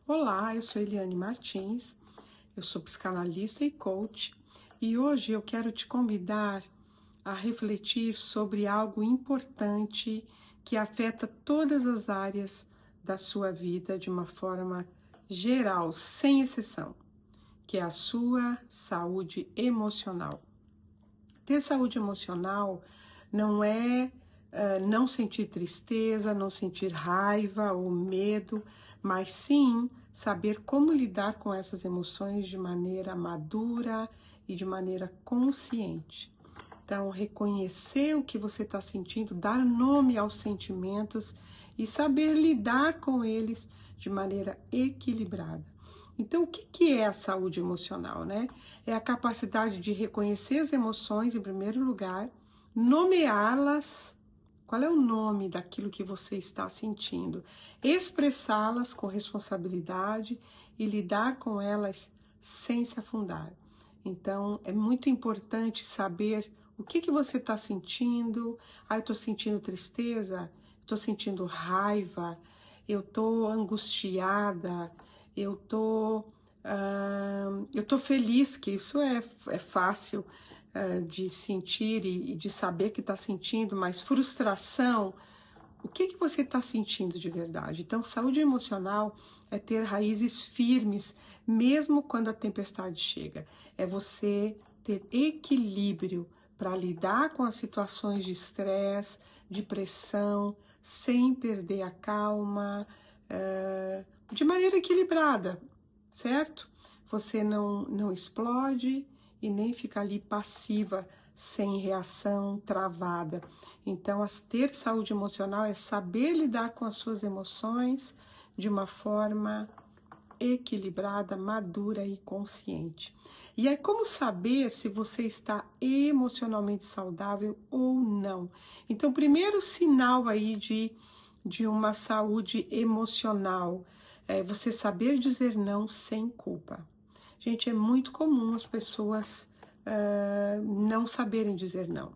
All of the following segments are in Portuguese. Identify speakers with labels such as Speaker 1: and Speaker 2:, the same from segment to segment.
Speaker 1: Olá, eu sou Eliane Martins, eu sou psicanalista e coach e hoje eu quero te convidar a refletir sobre algo importante que afeta todas as áreas da sua vida de uma forma geral, sem exceção, que é a sua saúde emocional. Ter saúde emocional não é não sentir tristeza, não sentir raiva ou medo, mas sim saber como lidar com essas emoções de maneira madura e de maneira consciente. Então, reconhecer o que você está sentindo, dar nome aos sentimentos e saber lidar com eles de maneira equilibrada. Então, o que é a saúde emocional, né? É a capacidade de reconhecer as emoções, em primeiro lugar, nomeá-las. Qual é o nome daquilo que você está sentindo? Expressá-las com responsabilidade e lidar com elas sem se afundar. Então, é muito importante saber o que você está sentindo. Eu estou sentindo tristeza, estou sentindo raiva, eu estou angustiada, eu tô feliz, que isso é fácil de sentir e de saber que está sentindo, mas frustração, o que você está sentindo de verdade? Então, saúde emocional é ter raízes firmes, mesmo quando a tempestade chega. É você ter equilíbrio para lidar com as situações de estresse, de pressão, sem perder a calma, de maneira equilibrada, certo? Você não explode e nem fica ali passiva, sem reação, travada. Então, ter saúde emocional é saber lidar com as suas emoções de uma forma equilibrada, madura e consciente. E aí, como saber se você está emocionalmente saudável ou não? Então, o primeiro sinal aí de uma saúde emocional é você saber dizer não sem culpa. Gente, é muito comum as pessoas não saberem dizer não.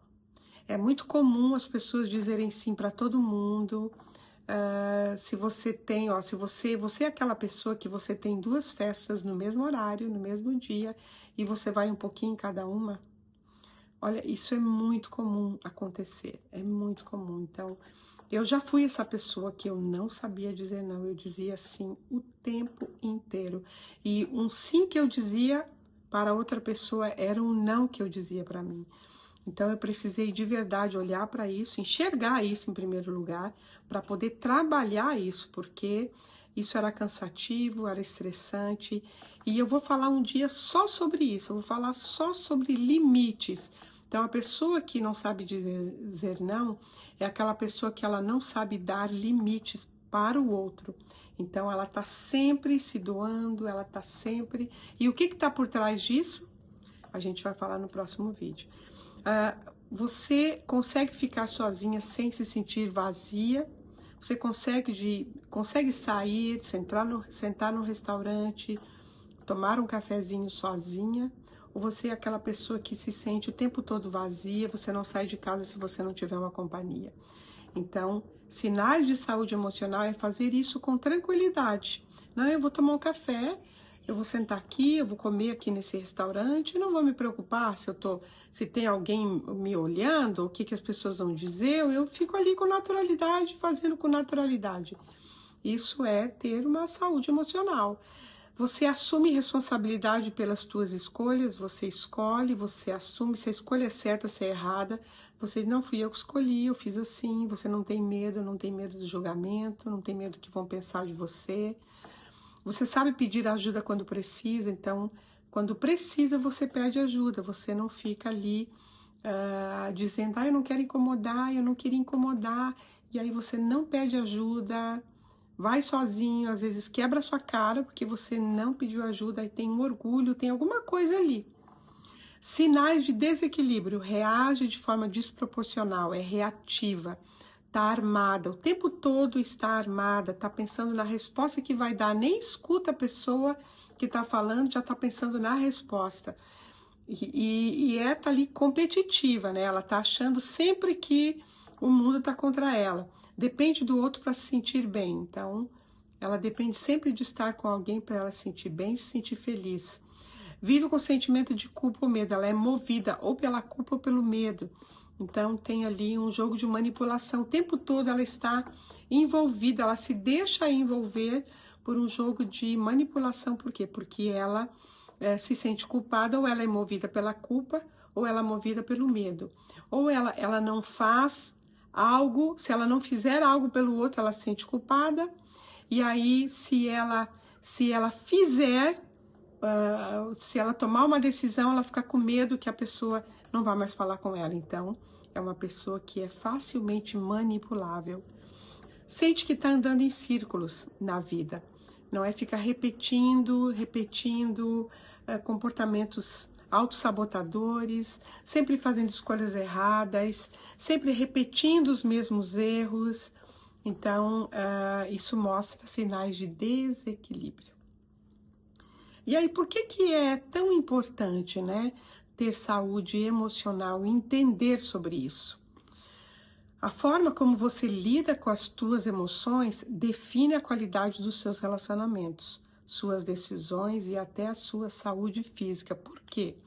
Speaker 1: É muito comum as pessoas dizerem sim para todo mundo. Se você tem, se você é aquela pessoa que você tem duas festas no mesmo horário, no mesmo dia, e você vai um pouquinho em cada uma, olha, isso é muito comum acontecer, é muito comum. Então, eu já fui essa pessoa que eu não sabia dizer não, eu dizia sim o tempo inteiro. E um sim que eu dizia para outra pessoa era um não que eu dizia para mim. Então eu precisei de verdade olhar para isso, enxergar isso em primeiro lugar, para poder trabalhar isso, porque isso era cansativo, era estressante. E eu vou falar um dia só sobre isso, eu vou falar só sobre limites. Então a pessoa que não sabe dizer não é aquela pessoa que ela não sabe dar limites para o outro. Então ela está sempre se doando, ela está sempre... E o que está por trás disso? A gente vai falar no próximo vídeo. Você consegue ficar sozinha sem se sentir vazia? Você consegue sair, sentar no restaurante, tomar um cafezinho sozinha? Ou você é aquela pessoa que se sente o tempo todo vazia, você não sai de casa se você não tiver uma companhia? Então, sinais de saúde emocional é fazer isso com tranquilidade. Não, eu vou tomar um café, eu vou sentar aqui, eu vou comer aqui nesse restaurante, não vou me preocupar se tem alguém me olhando, o que as pessoas vão dizer, eu fico ali com naturalidade, fazendo com naturalidade. Isso é ter uma saúde emocional. Você assume responsabilidade pelas suas escolhas, você escolhe, você assume se a escolha é certa, se é errada. Você não fui eu que escolhi, eu fiz assim. Você não tem medo do julgamento, não tem medo do que vão pensar de você. Você sabe pedir ajuda quando precisa, então, quando precisa, você pede ajuda. Você não fica ali dizendo, eu não quero incomodar, eu não queria incomodar. E aí você não pede ajuda, vai sozinho, às vezes quebra a sua cara porque você não pediu ajuda e tem um orgulho, tem alguma coisa ali. Sinais de desequilíbrio: reage de forma desproporcional, é reativa, tá armada, o tempo todo está armada, tá pensando na resposta que vai dar, nem escuta a pessoa que tá falando, já tá pensando na resposta. E tá ali competitiva, né? Ela tá achando sempre que o mundo tá contra ela. Depende do outro para se sentir bem. Então, Ela depende sempre de estar com alguém para ela se sentir bem, se sentir feliz. Vive com sentimento de culpa ou medo. Ela é movida ou pela culpa ou pelo medo. Então tem ali um jogo de manipulação. O tempo todo ela está envolvida, ela se deixa envolver por um jogo de manipulação. Por quê? Porque ela se sente culpada, ou ela é movida pela culpa, ou ela é movida pelo medo. Ou ela não faz algo, se ela não fizer algo pelo outro, ela se sente culpada. E aí, se ela fizer, se ela tomar uma decisão, ela fica com medo que a pessoa não vá mais falar com ela. Então, é uma pessoa que é facilmente manipulável. Sente que está andando em círculos na vida. Não é ficar repetindo comportamentos autossabotadores, sempre fazendo escolhas erradas, sempre repetindo os mesmos erros. Então, isso mostra sinais de desequilíbrio. E aí, por que é tão importante, né, ter saúde emocional e entender sobre isso? A forma como você lida com as tuas emoções define a qualidade dos seus relacionamentos, suas decisões e até a sua saúde física. Por quê?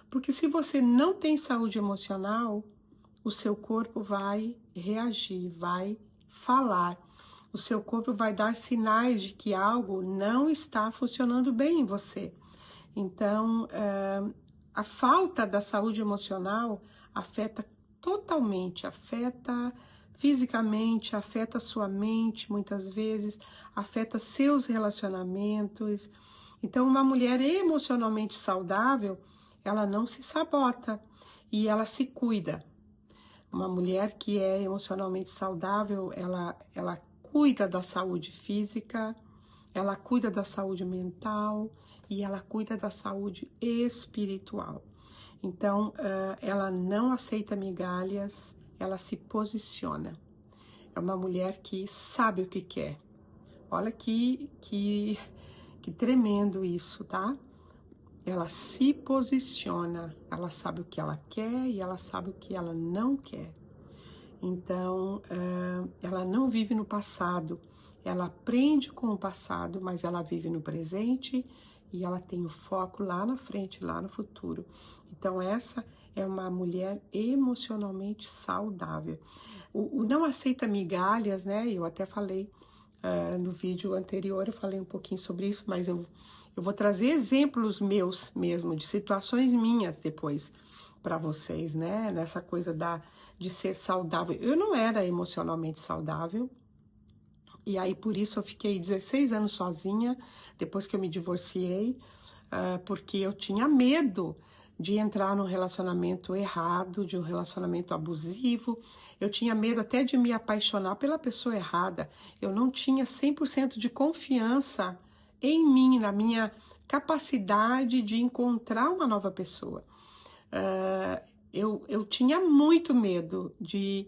Speaker 1: Porque se você não tem saúde emocional, o seu corpo vai reagir, vai falar. O seu corpo vai dar sinais de que algo não está funcionando bem em você. Então, a falta da saúde emocional afeta totalmente, afeta fisicamente, afeta sua mente muitas vezes, afeta seus relacionamentos. Então, uma mulher emocionalmente saudável, ela não se sabota e ela se cuida. Uma mulher que é emocionalmente saudável, ela cuida da saúde física, ela cuida da saúde mental e ela cuida da saúde espiritual. Então, ela não aceita migalhas, ela se posiciona. É uma mulher que sabe o que quer. Olha que tremendo isso, tá? Ela se posiciona, ela sabe o que ela quer e ela sabe o que ela não quer. Então, ela não vive no passado, ela aprende com o passado, mas ela vive no presente e ela tem o foco lá na frente, lá no futuro. Então, essa é uma mulher emocionalmente saudável. O não aceita migalhas, né? Eu até falei no vídeo anterior, eu falei um pouquinho sobre isso, mas eu vou trazer exemplos meus mesmo, de situações minhas depois para vocês, né? Nessa coisa de ser saudável. Eu não era emocionalmente saudável, e aí por isso eu fiquei 16 anos sozinha, depois que eu me divorciei, porque eu tinha medo de entrar num relacionamento errado, de um relacionamento abusivo. Eu tinha medo até de me apaixonar pela pessoa errada. Eu não tinha 100% de confiança em mim, na minha capacidade de encontrar uma nova pessoa. Eu tinha muito medo de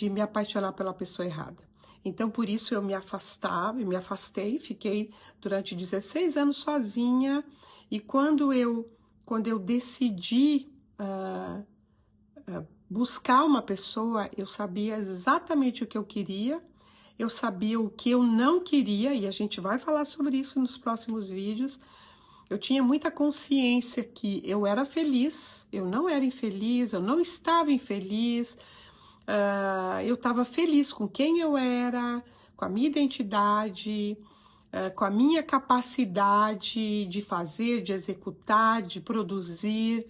Speaker 1: me apaixonar pela pessoa errada. Então, por isso eu me afastei, fiquei durante 16 anos sozinha. E quando eu decidi buscar uma pessoa, eu sabia exatamente o que eu queria, eu sabia o que eu não queria, e a gente vai falar sobre isso nos próximos vídeos. Eu tinha muita consciência que eu era feliz, eu não era infeliz, eu não estava infeliz, eu estava feliz com quem eu era, com a minha identidade, com a minha capacidade de fazer, de executar, de produzir.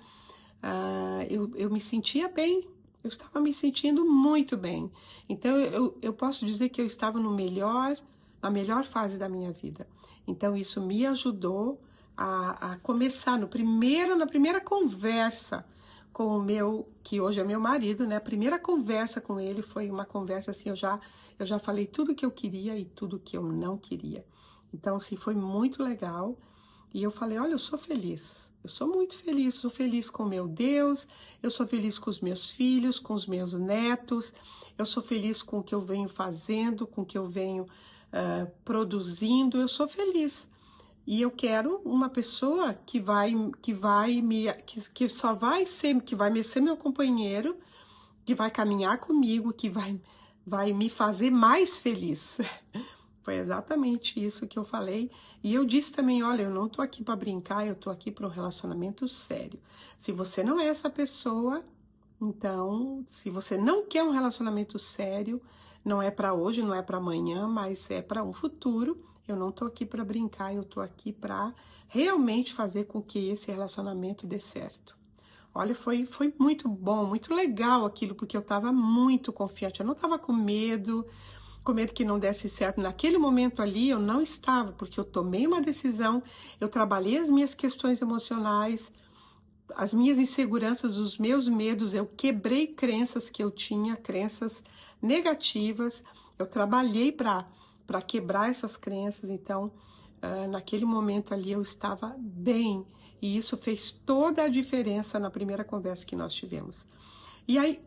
Speaker 1: Eu me sentia bem, eu estava me sentindo muito bem. Então eu posso dizer que eu estava na melhor fase da minha vida. Então isso me ajudou a começar na primeira conversa com o meu, que hoje é meu marido, né? A primeira conversa com ele foi uma conversa assim, eu já falei tudo que eu queria e tudo que eu não queria. Então, assim, foi muito legal. E eu falei, olha, eu sou feliz. Eu sou muito feliz, sou feliz com meu Deus, eu sou feliz com os meus filhos, com os meus netos, eu sou feliz com o que eu venho fazendo, com o que eu venho produzindo, eu sou feliz. E eu quero uma pessoa que só vai ser meu companheiro, que vai caminhar comigo, que vai me fazer mais feliz. Foi exatamente isso que eu falei. E eu disse também, olha, eu não tô aqui para brincar, eu tô aqui para um relacionamento sério. Se você não é essa pessoa, então, se você não quer um relacionamento sério, não é para hoje, não é para amanhã, mas é para um futuro. Eu não tô aqui para brincar, eu tô aqui para realmente fazer com que esse relacionamento dê certo. Olha, foi muito bom, muito legal aquilo, porque eu estava muito confiante, eu não estava com medo que não desse certo. Naquele momento ali, eu não estava, porque eu tomei uma decisão, eu trabalhei as minhas questões emocionais, as minhas inseguranças, os meus medos, eu quebrei crenças que eu tinha, crenças negativas, eu trabalhei para quebrar essas crenças, então, naquele momento ali eu estava bem, e isso fez toda a diferença na primeira conversa que nós tivemos. E aí,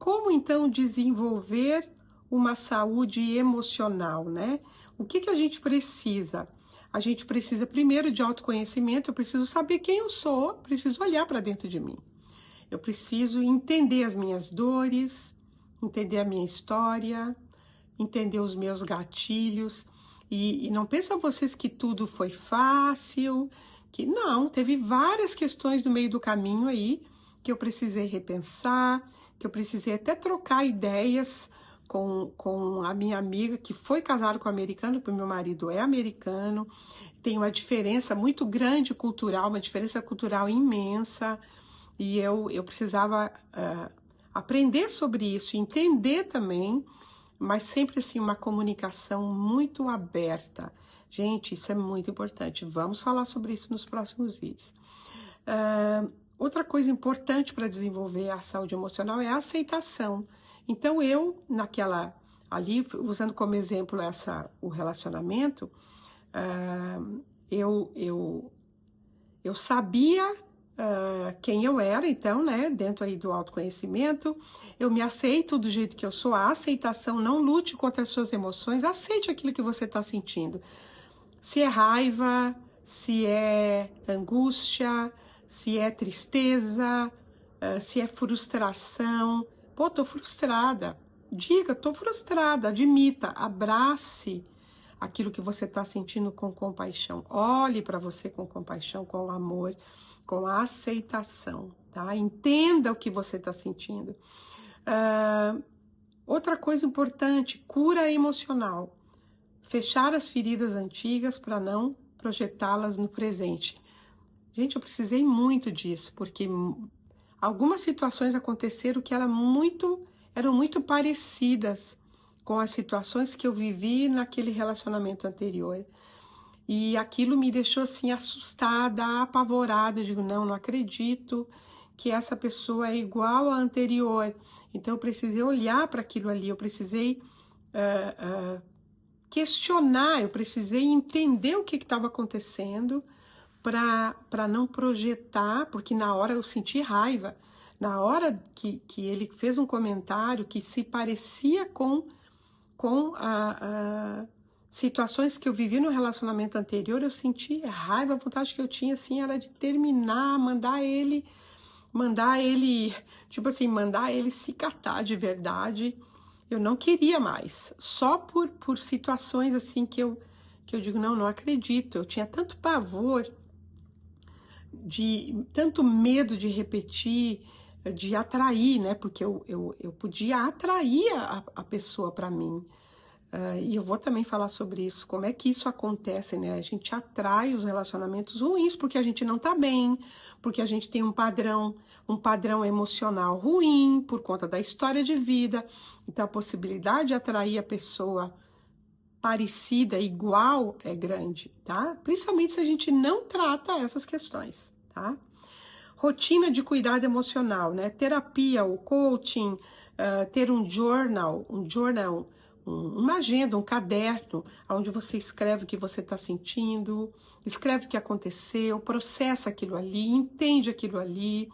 Speaker 1: como então desenvolver uma saúde emocional, né? O que a gente precisa? A gente precisa primeiro de autoconhecimento, eu preciso saber quem eu sou, preciso olhar para dentro de mim. Eu preciso entender as minhas dores, entender a minha história, entender os meus gatilhos. E não pensam vocês que tudo foi fácil, que não, teve várias questões no meio do caminho aí que eu precisei repensar, que eu precisei até trocar ideias com a minha amiga que foi casada com um americano, porque meu marido é americano, tem uma diferença muito grande cultural, uma diferença cultural imensa, e eu precisava aprender sobre isso, entender também, mas sempre assim, uma comunicação muito aberta. Gente, isso é muito importante. Vamos falar sobre isso nos próximos vídeos. Outra coisa importante para desenvolver a saúde emocional é a aceitação. Então, eu, ali, usando como exemplo o relacionamento, eu sabia quem eu era, então, né, dentro aí do autoconhecimento, eu me aceito do jeito que eu sou, a aceitação, não lute contra as suas emoções, aceite aquilo que você está sentindo. Se é raiva, se é angústia, se é tristeza, se é frustração. Pô, tô frustrada. Diga, tô frustrada, admita, abrace aquilo que você está sentindo com compaixão. Olhe para você com compaixão, com amor, com aceitação, tá? Entenda o que você está sentindo. Outra coisa importante, cura emocional. Fechar as feridas antigas para não projetá-las no presente. Gente, eu precisei muito disso, porque algumas situações aconteceram que eram muito parecidas com as situações que eu vivi naquele relacionamento anterior. E aquilo me deixou assim assustada, apavorada. Eu digo, não acredito que essa pessoa é igual à anterior. Então eu precisei olhar para aquilo ali, eu precisei questionar, eu precisei entender o que estava acontecendo para não projetar, porque na hora eu senti raiva. Na hora que ele fez um comentário que se parecia com situações que eu vivi no relacionamento anterior, eu senti raiva, a vontade que eu tinha, assim, era de terminar, mandar ele, tipo assim, mandar ele se catar de verdade. Eu não queria mais, só por situações assim que eu digo, não acredito, eu tinha tanto pavor, tanto medo de repetir, de atrair, né, porque eu podia atrair a pessoa para mim. E eu vou também falar sobre isso, como é que isso acontece, né? A gente atrai os relacionamentos ruins porque a gente não tá bem, porque a gente tem um padrão emocional ruim por conta da história de vida. Então a possibilidade de atrair a pessoa parecida, igual, é grande, tá? Principalmente se a gente não trata essas questões, tá? Rotina de cuidado emocional, né? Terapia, o coaching, ter um journal, uma agenda, um caderno, onde você escreve o que você está sentindo, escreve o que aconteceu, processa aquilo ali, entende aquilo ali,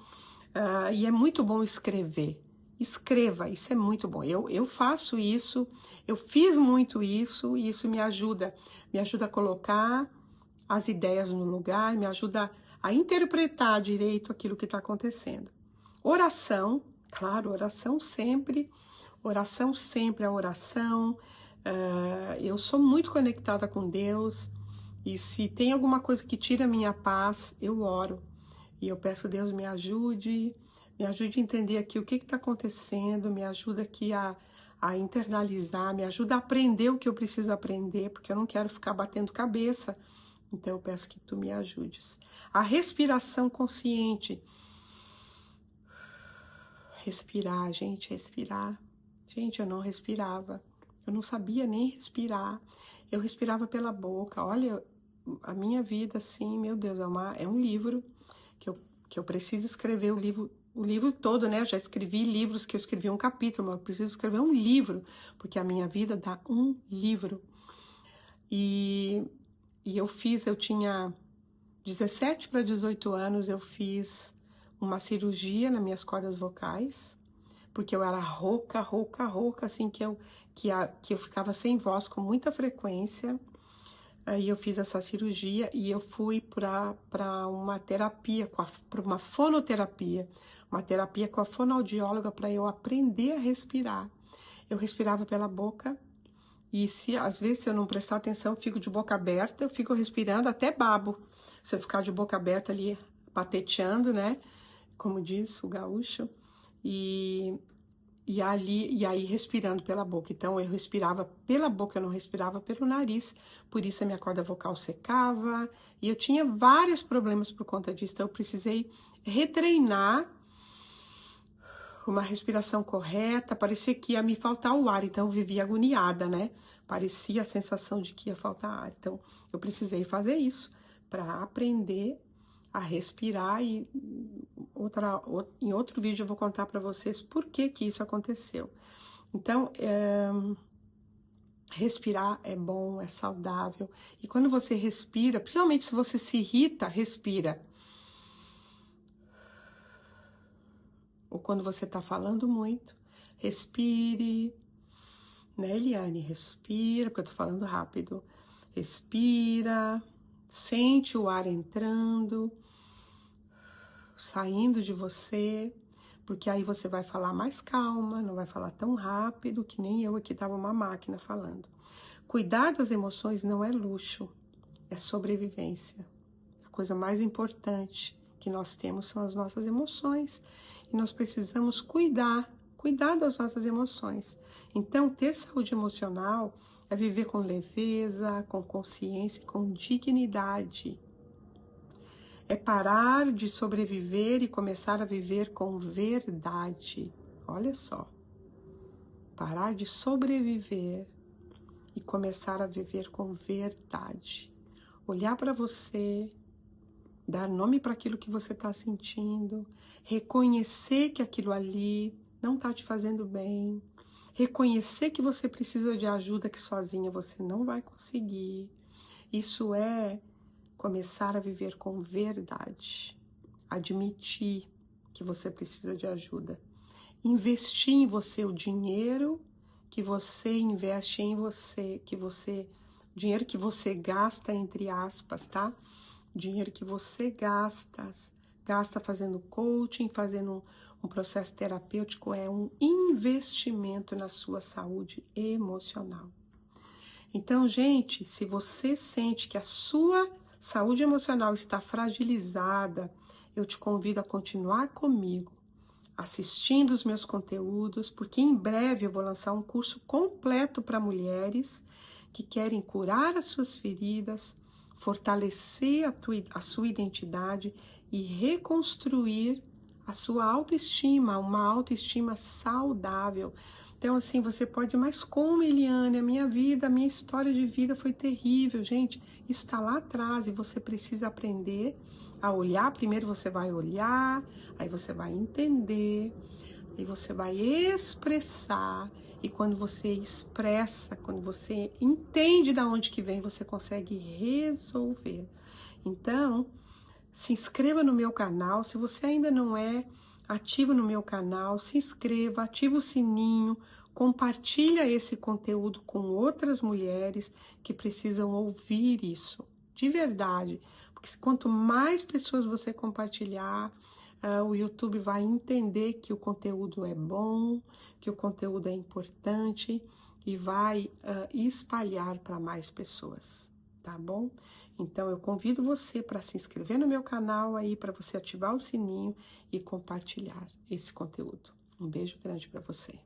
Speaker 1: e é muito bom escrever. Escreva, isso é muito bom. Eu faço isso, eu fiz muito isso, e isso me ajuda a colocar as ideias no lugar, me ajuda a interpretar direito aquilo que está acontecendo. Oração, claro, oração sempre, a oração, Eu sou muito conectada com Deus, e se tem alguma coisa que tira a minha paz, eu oro. E eu peço, Deus, me ajude a entender aqui o que está acontecendo, me ajuda aqui a internalizar, me ajuda a aprender o que eu preciso aprender, porque eu não quero ficar batendo cabeça. Então eu peço que tu me ajudes. A respiração consciente. Respirar, gente, respirar. Gente, eu não respirava. Eu não sabia nem respirar. Eu respirava pela boca. Olha, a minha vida, assim, meu Deus, é um livro que eu preciso escrever o livro todo, né? Eu já escrevi livros que eu escrevi um capítulo, mas eu preciso escrever um livro, porque a minha vida dá um livro. E eu tinha 17 para 18 anos, eu fiz uma cirurgia nas minhas cordas vocais, porque eu era rouca, assim, que eu ficava sem voz com muita frequência. Aí eu fiz essa cirurgia e eu fui para uma terapia, para uma fonoterapia, uma terapia com a fonoaudióloga para eu aprender a respirar. Eu respirava pela boca e às vezes se eu não prestar atenção, eu fico de boca aberta, eu fico respirando até babo. Se eu ficar de boca aberta ali, pateteando, né? Como diz o gaúcho. E aí respirando pela boca. Então eu respirava pela boca, eu não respirava pelo nariz. Por isso a minha corda vocal secava. E eu tinha vários problemas por conta disso. Então eu precisei retreinar uma respiração correta. Parecia que ia me faltar o ar. Então eu vivia agoniada, né? Parecia a sensação de que ia faltar ar. Então eu precisei fazer isso para aprender a respirar. E em outro vídeo eu vou contar para vocês por que isso aconteceu. Então, respirar é bom, é saudável. E quando você respira, principalmente se você se irrita, respira. Ou quando você está falando muito, respire. Né, Eliane? Respira, porque eu tô falando rápido. Respira, sente o ar entrando, saindo de você, porque aí você vai falar mais calma, não vai falar tão rápido que nem eu aqui tava uma máquina falando. Cuidar das emoções não é luxo, é sobrevivência. A coisa mais importante que nós temos são as nossas emoções e nós precisamos cuidar das nossas emoções. Então, ter saúde emocional é viver com leveza, com consciência e com dignidade. É parar de sobreviver e começar a viver com verdade. Olha só. Parar de sobreviver e começar a viver com verdade. Olhar para você, dar nome para aquilo que você está sentindo, reconhecer que aquilo ali não está te fazendo bem, reconhecer que você precisa de ajuda, que sozinha você não vai conseguir. Isso é começar a viver com verdade, admitir que você precisa de ajuda, investir em você o dinheiro que você investe em você, dinheiro que você gasta, entre aspas, tá? Dinheiro que você gasta fazendo coaching, fazendo um processo terapêutico, é um investimento na sua saúde emocional. Então, gente, se você sente que a sua saúde emocional está fragilizada, eu te convido a continuar comigo, assistindo os meus conteúdos, porque em breve eu vou lançar um curso completo para mulheres que querem curar as suas feridas, fortalecer a sua identidade e reconstruir a sua autoestima, uma autoestima saudável. Então, assim, você pode dizer, mas como, Eliane, a minha história de vida foi terrível, gente. Está lá atrás e você precisa aprender a olhar. Primeiro você vai olhar, aí você vai entender, aí você vai expressar. E quando você expressa, quando você entende de onde que vem, você consegue resolver. Então, se inscreva no meu canal. Se você ainda não é ativo no meu canal, se inscreva, ativa o sininho, compartilha esse conteúdo com outras mulheres que precisam ouvir isso, de verdade. Porque quanto mais pessoas você compartilhar, o YouTube vai entender que o conteúdo é bom, que o conteúdo é importante e vai espalhar para mais pessoas, tá bom? Então, eu convido você para se inscrever no meu canal aí, para você ativar o sininho e compartilhar esse conteúdo. Um beijo grande para você.